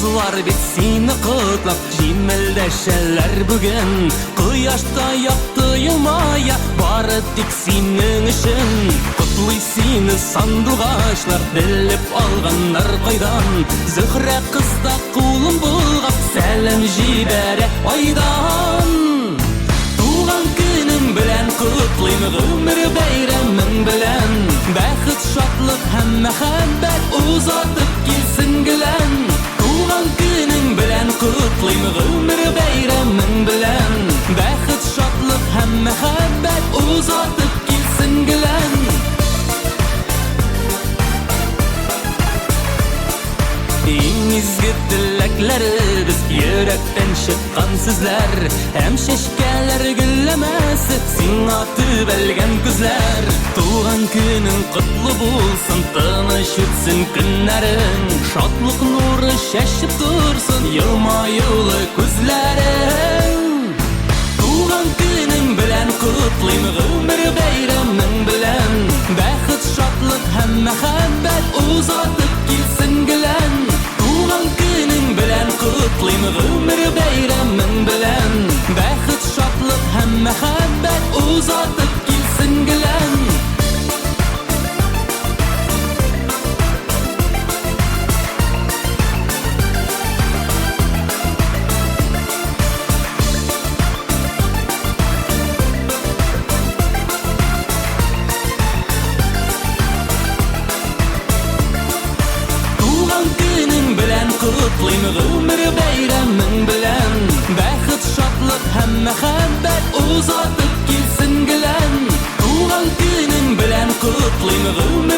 Kızlar bitsini kıtlap Cimildeşeler bugün Kıyaşta yaktı yılmaya Barı diksinin işin Kutluysini sanduğaşlar Dilip alganlar koydan Zühre kızda kulun bulgap Selam jibere aydan Tuğan günün bilen kutlayım Ömür beyremin bilen Bäxit şatlık hem mehabbet Uzatıp gilsin gülen Tuğan günün bilen kutlayım Ömür beyremin bilen Bäxit şatlık hem mehabbet Uzatıp gilsin gülen İngizgi dileklerimiz yürekten çıkan sizler Hem şeşkeler güllemesi sinatı belgen güzler Tuğan günün kutlu bulsun tanış etsin günlerin Şatlık nuru şeşip dursun yılmayılı gözlerin Tuğan günün bilen kutlayım ömür beyremin bilen Bäxit şatlık hem mehabbet uzatıp gilsin gülen Tuğan günün bilen kutlayım ömür beyremin bilen Bäxit şatlık hem mehabbet uzatıp gilsin gülen Kutlayım ömür beyremin bilen Bäxit şatlık hem mehabbet uzatıp gilsin gülen Tuğan günün bilen kutlayım ömür